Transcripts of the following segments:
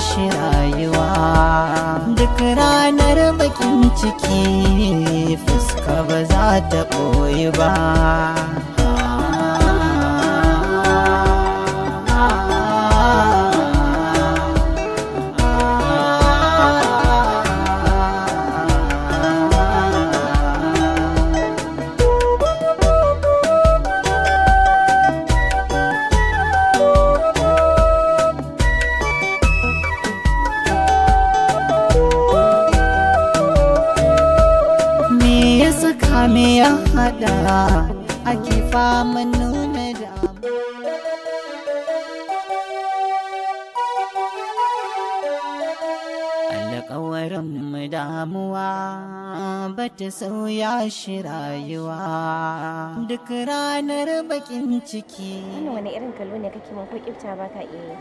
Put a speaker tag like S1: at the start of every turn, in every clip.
S1: shi rayuwa. Duk ranar bakin ciki fuska ba za ta ɓoye ba. Me ya hada ake faman nuna da alƙawarin mu damuwa ba ta sauya shi rayuwa. Duk ranar bakin ciki.
S2: Wannan wani irin kallo ne kake man ko kifta ba ka iya yi?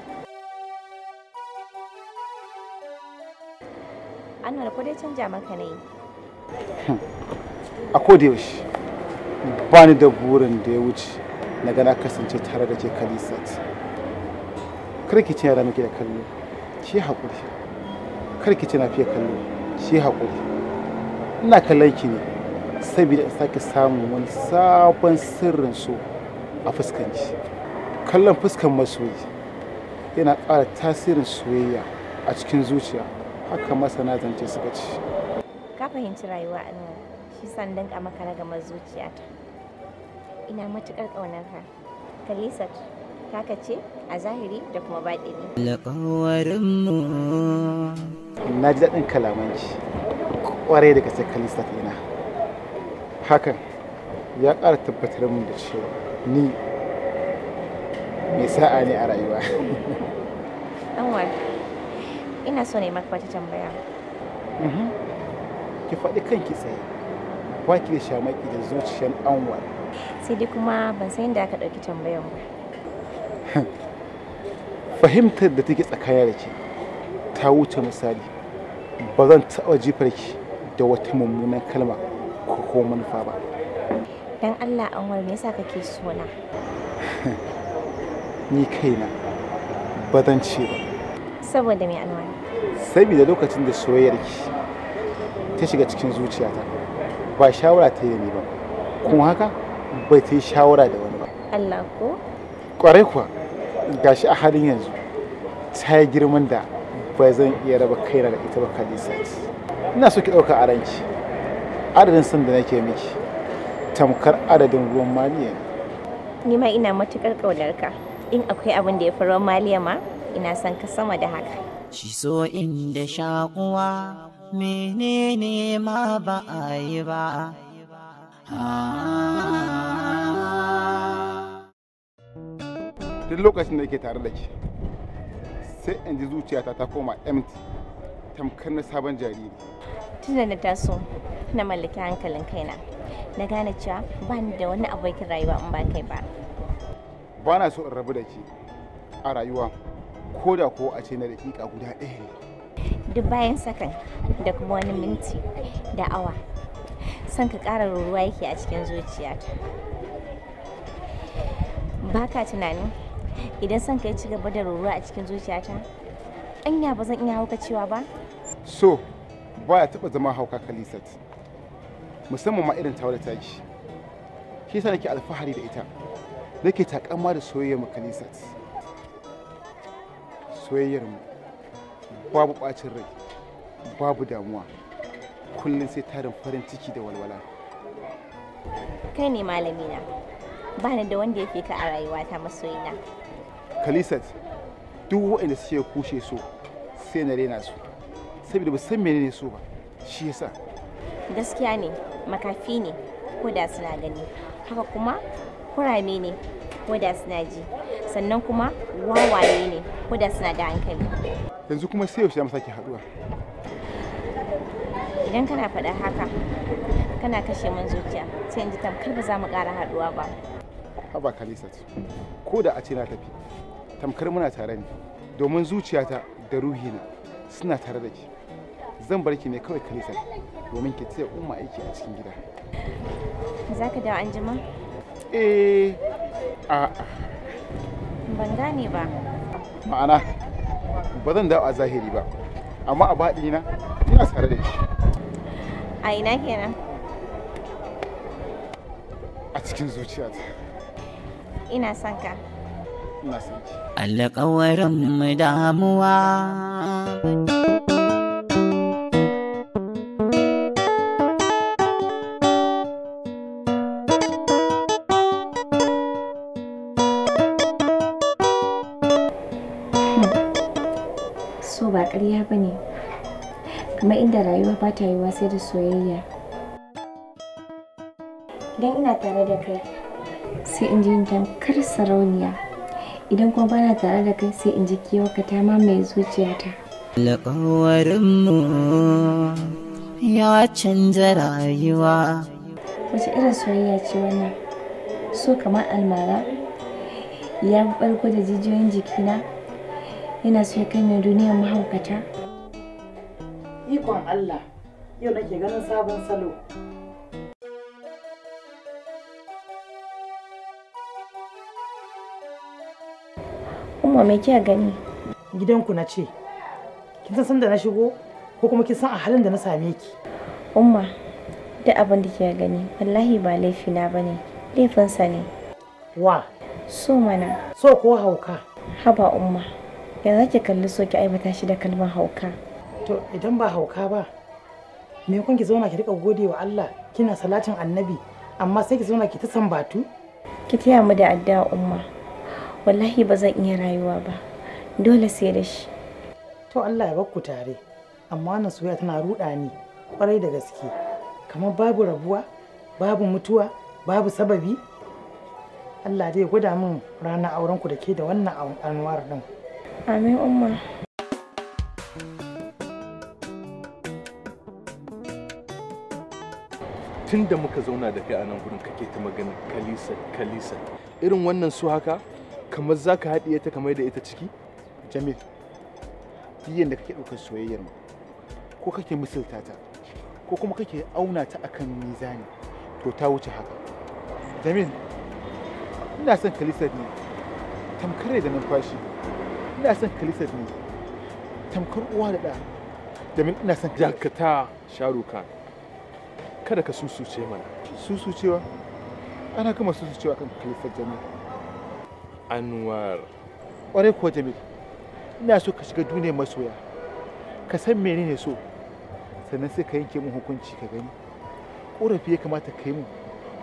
S2: Anwar ko dai canja maka ne?
S3: A kodayaushe ba ni da burin da ya wuce na gana kasance tare da ke Khalisat. Karki ce yara muke da kallo, ki haƙuri. Karki ce na fiye kallo, ki haƙuri. Ina kallon ki ne saboda in sake samun wani sabon sirrin so a fuskanki. Kallon fuskan masoyi yana ƙara tasirin soyayya a cikin zuciya, haka masana zance suka ce.
S2: Ka fahimci rayuwa Anwar, shi san danka maka na gamar zuciyata. Ina matuƙar ƙaunar ka. Khalisat taka ce a zahiri da kuma baɗini.
S1: Alƙawarinmu.
S3: Na ji daɗin kalamanki ƙwarai da gaske Khalisat ina. Hakan ya ƙara tabbatar min da cewa ni mai sa'a ne a rayuwa.
S2: Anwar, ina so ne maka wata tambaya.
S3: Ki faɗi kanki tsaye, ba ki da shamaki da zuciyar Anwar.
S2: Sai dai kuma ban san yadda aka ɗauki tambayan ba.
S3: Fahimtar da take tsakaya da ke ta wuce misali. Ba zan taɓa jifar ki da wata mummunan kalma ko manufa ba.
S2: Dan Allah Anwar, me yasa kake so na?
S3: Ni kaina ba zan ce ba.
S2: Saboda me Anwar?
S3: Saboda lokacin da soyayyarki ta shiga cikin zuciyata ba shawara ta yi da ni ba, kuma haka bai ta yi shawara da wani ba.
S2: Allah ko?
S3: Kwarai kuwa, gashi a halin yanzu ta yi girman da ba zan iya raba kaina da ita ba Khalisat. Ina so ki ɗauka a ranki adadin son da nake miki tamkar adadin ruwan maliya ne.
S2: Ni ma ina matuƙar ƙaunar ka. In akwai abin da ya fi ruwan maliya ma, ina son ka sama da haka.
S1: Shi so inda shakuwa menene ma ba a yi ba.
S3: Duk lokacin da yake tare da ke sai in ji zuciyata ta koma empty tamkar na sabon jariri.
S2: Tun da na taso na mallaki hankalin kaina, na gane cewa ba ni da wani abokin rayuwa in ba kai ba.
S3: Ba na so in rabu da ke a rayuwa ko da ko a ce na daƙiƙa guda ɗaya ne.
S2: Duk bayan sakan da kuma wani minti da awa son ka ƙara ruruwa yake a cikin zuciyata. Ba ka tunanin idan son ka ya ci gaba da ruruwa a cikin zuciyata, anya ba zan iya hauka cewa ba?
S3: So baya taɓa zama hauka Khalisat, musamman ma irin tawa da taki. Shi yasa nake alfahari da ita, nake takama da soyayyar mu Khalisat. Soyayyar mu babu ɓacin rai, babu damuwa, kullum sai tarin farin ciki da walwala.
S2: Kai ne malamina, ba ni da wanda ya fi ka a rayuwata masoyina.
S3: Khalisat, duk waɗanda suke kushe so sai na rena su, saboda ba san menene so ba, shi yasa.
S2: Gaskiya ne, makafi ne ko da suna gani, haka kuma kurame ne ko da suna ji, sannan kuma wawaye ne ko da suna da hankali.
S3: Yanzu kuma sai yaushe mu sake haduwa.
S2: Idan kana faɗa haka kana kashe min zuciya, sai in ji tamkar ba za mu ƙara haduwa ba.
S3: Haba Khalisat, ko da a ce na tafi tamkar muna tare ne, domin zuciyata da ruhina suna tare da ke. Zan bar ki ne kawai Khalisat, domin ki tsaye umma aiki a cikin gida.
S2: Za ka dawo anjima?
S3: A'a.
S2: Ban gane ba.
S3: Ma'ana ba zan dawo a zahiri ba, amma a baɗi na ina tare da shi.
S2: A ina kenan?
S3: A cikin zuciyata.
S2: Ina son ka.
S3: Ina son ki.
S1: Alƙawarin mu damuwa.
S2: So ba ƙarya ba ne, kamar inda rayuwa ba ta yiwuwa sai da soyayya. Idan ina tare da kai sai in ji tamkar sarauniya, idan kuma bana tare da kai sai in ji kewarka ta mamaye zuciyata.
S1: Alƙawarinmu ya canza rayuwa.
S2: Wace irin soyayya ce wannan? So kamar almara ya ɓargo da jijiyoyin jikina, yana so ya kai ni duniyar mahaukata.
S4: Ikon Allah, yau nake ganin sabon salo.
S2: Umma me kika gani?
S4: Gidanku na ce, kin san sanda na shigo ko kuma kin san a halin da na same ki?
S2: Umma, duk abin da kika gani wallahi ba laifina bane, laifinsa ne.
S4: Wa?
S2: So mana.
S4: So ko hauka?
S2: Haba umma, ya zaki kalli so ki aibata shi da kalmar hauka.
S4: To idan ba hauka ba, me kun ki zauna ki rika gode wa Allah kina salatin annabi, amma sai ki zauna ki ta sambatu?
S2: Ki taya mu da addu'a umma. Wallahi ba zan iya rayuwa ba, dole sai da shi.
S4: To Allah ya bakku tare, amma wannan soyayya tana ruɗa ni kwarai da gaske, kamar babu rabuwa, babu mutuwa, babu sababi. Allah dai gwada min ranar aurenku da ke da wannan anwar din.
S2: Amin umma.
S5: Tun da muka zauna da kai a nan gurin kake ta magana kalisa irin wannan su haka kamar za ka haɗiye ta kamar da ita ciki?
S3: Jamil, duk yadda kake ɗaukar soyayyar mu, ko kake misalta ta, ko kuma kake auna ta akan mizani, to ta wuce haka. Jamil, ina son Khalisat ne tamkar da numfashi, ina son Khalisat ne tamkar uwa da ɗa. Jamil, ina son
S5: Dakata Sharuka, kada ka susuce mana.
S3: Susucewa? Ana gama susucewa kan Khalisat Jamil.
S5: Anwar.
S3: Ƙwarai kuwa Jamil, ina so ka shiga duniyar masoya, ka san menene so, sannan sai ka yanke mun hukunci ka gani. Ƙorafi ya kamata ka yi mun,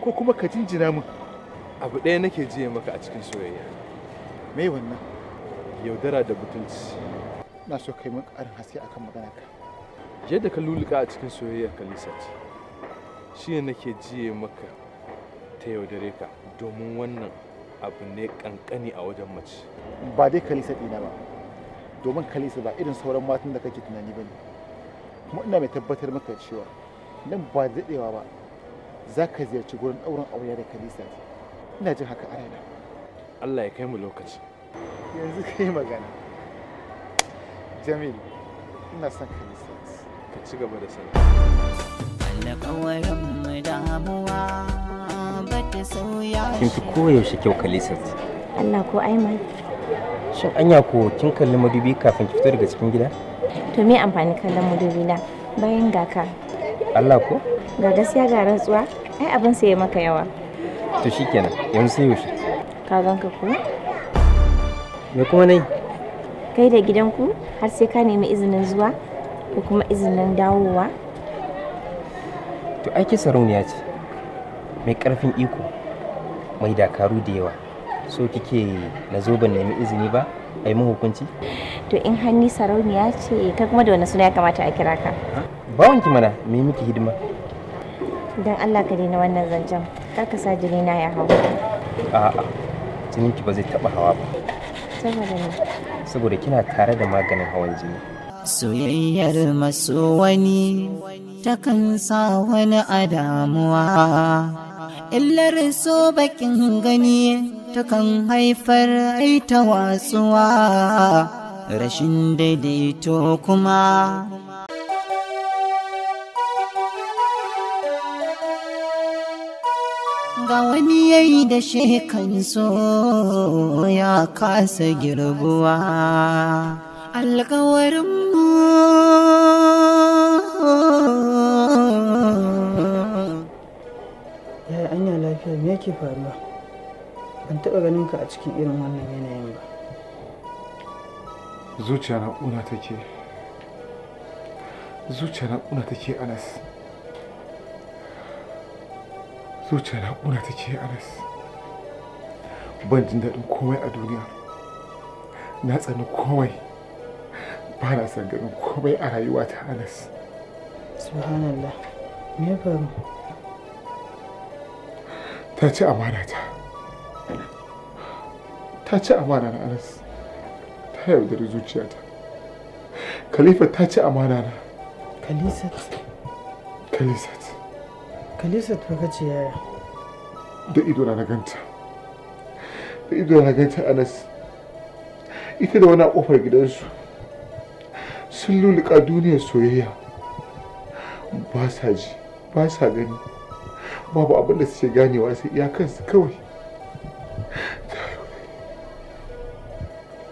S3: ko kuma ka jinjina mun.
S5: Abu ɗaya nake jiye maka a cikin soyayya.
S3: Me wannan?
S5: Yaudara da butulci.
S3: Ina so ka yi mun ƙarin haske akan magana ka.
S5: Yadda ka luluka a cikin soyayyar Khalisat, shi ne nake jiye maka ta yaudare ka, domin wannan abu ne kankani a wajen mace.
S3: Ba dai Khalisat ɗina ba, domin Khalisat ba irin sauran matan da kake tunani ba ne. Kuma ina mai tabbatar maka cewa nan ba daɗewa ba za ka ziyarci gurin ɗaurin aure da Khalisat. Ina jin haka a raina.
S5: Allah ya kai mu lokaci.
S3: Yanzu ka yi magana. Jamil, ina son Khalisat.
S5: Ka ci gaba da sani.
S1: Alƙawarin mu damuwa ba ta sauya.
S6: Kin fi koyaushe kyau Khalisat.
S2: Allah ko Aiman.
S6: Shin anya ko kin kalli madubi kafin ki fito daga cikin gida?
S2: To me amfani kallon madubi na bayan ga ka?
S6: Allah ko?
S2: Ga gaskiya ga rantsuwa, ai abin sai ya maka yawa.
S6: To shikenan, yanzu sai yaushe.
S2: Ka ganka ko?
S6: Me kuma nayi?
S2: Kai da gidanku har sai ka nemi izinin zuwa ko kuma izinin dawowa?
S6: To ai ki sarauniya ce. Mai karfin iko, mai dakaru da yawa. So kike na zo ban nemi izini ba? Ai mun hukunci?
S2: To in hanni sarauniya ce, kai kuma da wani suna ya kamata a kira ka?
S6: Bawanki mana, me miki hidima?
S2: Dan Allah ka daina wannan zancen, kar ka sa jini na ya hau.
S6: A'a, jininki ba zai taba hawa ba.
S2: Saboda ne?
S6: Saboda kina tare da maganin hawan jini.
S1: Soyayyar maso wani takan sa wani a damuwa. Illar so bakin gani takan haifar ta watsuwa. Rashin daidaito kuma ga wani yayi da shekan so ya kasa girbuwa. alƙawarin
S4: yaya anya lafiya me yake faruwa? Ban taɓa ganin ka a cikin irin wannan yanayin ba.
S3: Zuciya na ƙuna take. Zuciya na ƙuna take Anas. Zuciya na ƙuna take Anas. Ban jin daɗin komai a duniya. Na tsani komai. Ba na son ganin komai a rayuwata Anas.
S4: Subhanallah. Me ya faru?
S3: Ta ci amana ta. Ta ci amana na Anas. Ta yaudari zuciyata. Khalifa ta ci amana na.
S4: Khalisat.
S3: Khalisat.
S4: Khalisat fa kace yaya?
S3: Da ido na ganta. Da ido na ganta Anas. Ita da wani a kofar gidansu. Sun luluka duniyar soyayya. Ba sa ji, ba sa gani. Babu abin da suke ganewa sai iyakansu kawai.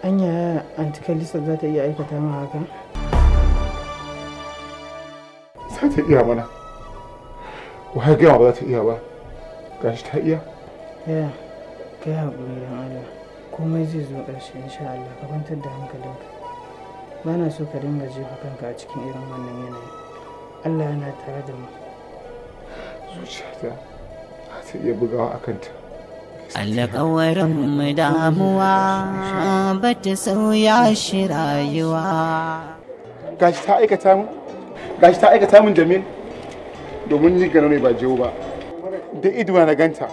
S4: Anya anti Khalisat za ta iya aikata ma haka?
S3: Za ta iya mana. Wahai gama ba za ta iya ba. Gashi ta iya.
S4: Ya, kai haƙuri don Allah. Komai zai zo ƙarshe insha Allah. Ka kwantar da hankalinka. Ba na so ka dinga jefa kanka a cikin irin wannan yanayi. Allah yana tare da mu.
S3: Zuciyata za ta iya bugawa a kanta.
S1: alƙawarin mu damuwa ba ta sauya shi rayuwa.
S3: Gashi ta aikata min. Gashi ta aikata min Jamil. Domin ni gano ne ba jiwo ba. Da ido na ganta.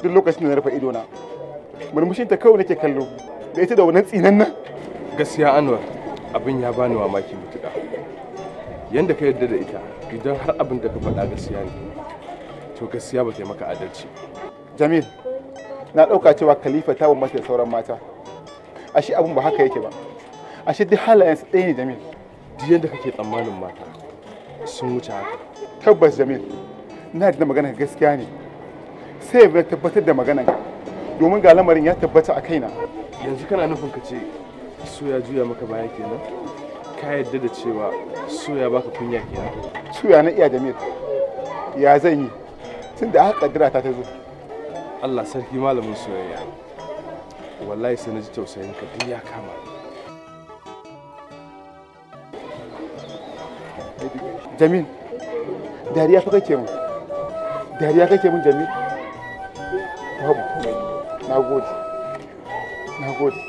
S3: Duk lokacin da na rufe idona. Murmushinta kawai nake kallo. Da ita da wannan tsinan nan.
S5: Gaskiya Anwar, abin ya bani mamaki mutuƙa. Yanda ka yarda da ita, idan har abin da ka faɗa gaskiya ne, to gaskiya ba ta yi maka adalci.
S3: Jamil, na ɗauka cewa Khalifa ta bambanta da sauran mata. Ashe abin ba haka yake ba. Ashe duk halayensu ɗaya ne Jamil.
S5: Duk yadda kake tsammanin mata sun wuce haka.
S3: Tabbas Jamil, na da maganar gaskiya ne. Sai ya tabbatar da maganar ka. Domin ga lamarin ya tabbata a kaina.
S5: Yanzu kana nufin ka ce so ya juya maka baya kenan? Ka yarda da cewa so ya baka kunya kenan?
S3: Suya na iya Jamil. Ya zan yi? Tun da aka kaddara ta zo.
S5: Allah sarki malamin soyayya. Wallahi sai na ji tausayin ka duk ya kama ni.
S3: Jamil, dariya fa kake mun. Dariya kake mun Jamil. Babu komai. Na gode. Na gode.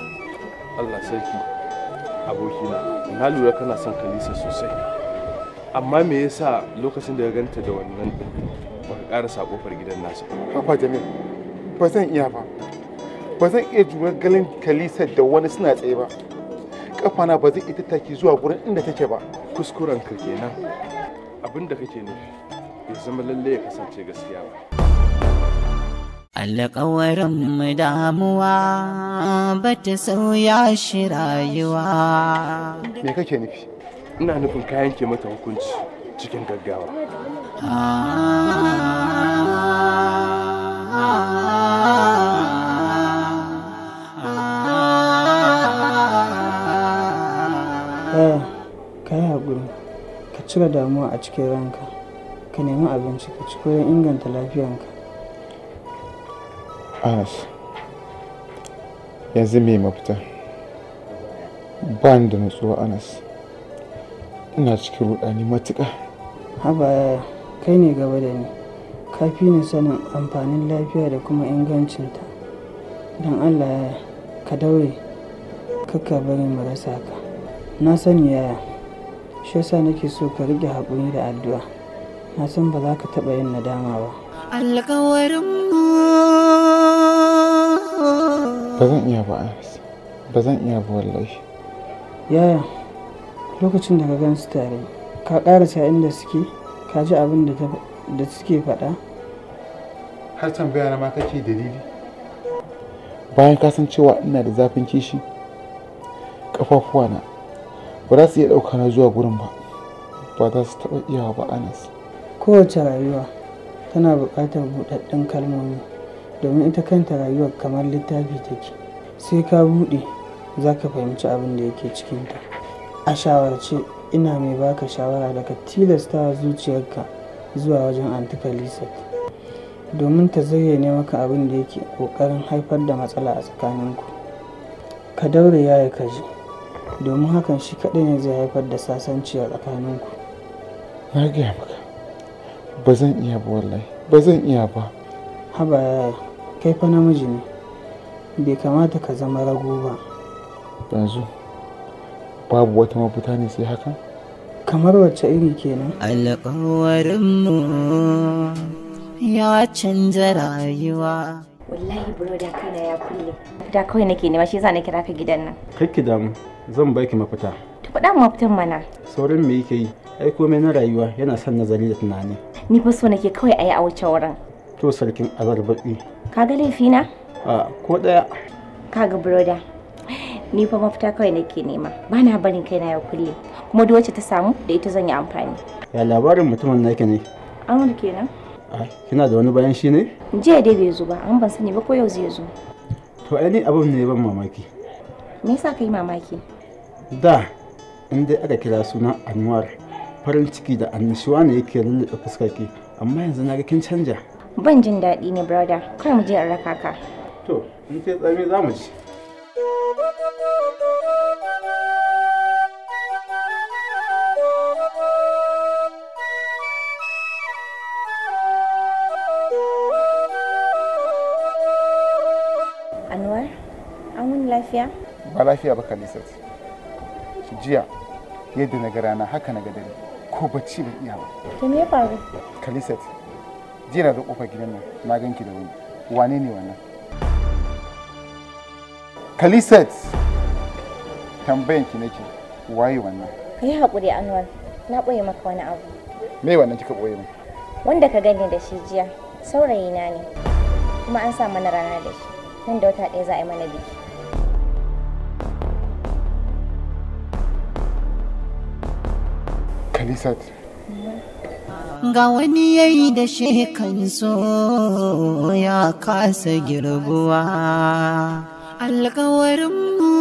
S5: Allah sarki abokina, na lura kana son Kalisa sosai. Amma me yasa lokacin da ka ganta da wannan din baka karasa kofar gidan nasa?
S3: Haba Jamil, ba zan iya ba. Ba zan iya jurar galin Kalisa da wani suna tsaye ba. Kafana ba zai ita take zuwa gurin inda take ba.
S5: Kuskuren ka kenan. Abin da kake nufi bai zama lalle ya kasance gaskiya ba.
S1: alƙawarin mu damuwa ba ta sauya shi rayuwa.
S3: Me kake nufi?
S5: Ina nufin ka yanke mata hukunci cikin gaggawa.
S4: Ka yi haƙuri, ka cire damuwa a cikin ranka, ka nemi abinci ka ci koyon inganta lafiyanka.
S3: Anas, yanzu me mafita? Ba ni da nutsuwa Anas. Ina cikin rudani matuƙa.
S4: Haba yaya, kai ne gaba da ni. Ka fi ni sanin amfanin lafiya da kuma ingancinta. Don Allah yaya, ka daure, kakka bari mu rasa ka. Na sani yaya, shi yasa nake so ka rike haƙuri da addu'a. Na san ba za ka taɓa yin nadama ba.
S1: alƙawarin
S3: Ba zan iya ba Anas. Ba zan iya ba wallahi.
S4: Yaya, lokacin da ka gan su tare, ka ƙarasa inda suke, ka ji abin da suke faɗa?
S3: Har tambaya na ma kake dalili? Bayan ka san cewa ina da zafin kishi, ƙafafuwana ba za su iya ɗauka na zuwa gurin ba. Ba za su taɓa iyawa ba Anas.
S4: Kowace rayuwa tana buƙatar buɗaɗɗen kalmomi, domin ita kanta rayuwar kamar littafi take.
S7: sai ka buɗe za ka fahimci abin da yake cikinta. A shawarce ina mai baka shawara da ka tilasta zuciyarka zuwa wajen anti Khalisat domin ta zayyane maka abin da yake ƙoƙarin haifar da matsala a tsakaninku. Ka daure yaya ka ji, domin hakan shi kaɗai ne zai haifar da sasanci a tsakaninku.
S3: Na gaya maka ba zan iya ba, wallahi ba zan iya ba.
S7: Haba yaya, kai fa namiji ne, bai kamata ka zama rago ba.
S3: Yanzu babu wata mafita ne sai haka?
S7: Kamar wacce iri kenan?
S1: Alƙawarinmu ya canza rayuwa.
S2: Wallahi broda kaina ya kulle. Da kawai nake nema shi yasa na kira ka gidan nan.
S8: Kakki damu, zan baki mafita.
S2: Ta faɗa mafitan mana.
S8: Saurin me yake yi? Ai komai na rayuwa yana son nazari da tunani.
S2: Ni fa so nake kawai a yi a wuce wurin.
S8: To sarkin azarbaɓi.
S2: Kaga laifina?
S8: A ko ɗaya.
S2: Kaga broda, ni fa mafita kawai nake nema. Ba na barin kaina ya kulle. Kuma duk wacce ta samu da ita zan yi amfani.
S8: Ya labarin mutumin nake ne?
S2: An kenan.
S8: Kina da wani bayan shi ne?
S2: Jiya dai bai zo ba, an ban sani ba ko yau zai zo.
S8: To ai ni abin ne ban mamaki.
S2: Me yasa kai mamaki?
S8: Da in dai aka kira sunan Anwar, farin ciki da annashuwa ne yake lulluɓe fuskarki, amma yanzu na ga kin canja.
S2: Ban jin daɗi ne brother, kai mu je in raka ka.
S8: To in kai tsami za mu ci.
S2: Anwar, an wuni lafiya?
S3: Ba lafiya ba Khalisat. Jiya yadda na ga rana haka na ga dare, ko bacci ban iya ba.
S2: To me ya faru?
S3: Khalisat, jiya na zo kofar gidan nan na ganki da wani. Wane ne wannan? Khalisat, tambayan ki nake, waye wannan?
S2: Ka yi haƙuri Anwar, na ɓoye maka wani abu.
S3: Me wannan kika ɓoye min?
S2: Wanda ka gani da shi jiya, saurayina ne, kuma an sa mana rana da shi. Nan da wata ɗaya za a yi mana biki.
S3: Khalisat.
S1: Ga wani yayi da shekan so ya kasa girbuwa. Alƙawarinmu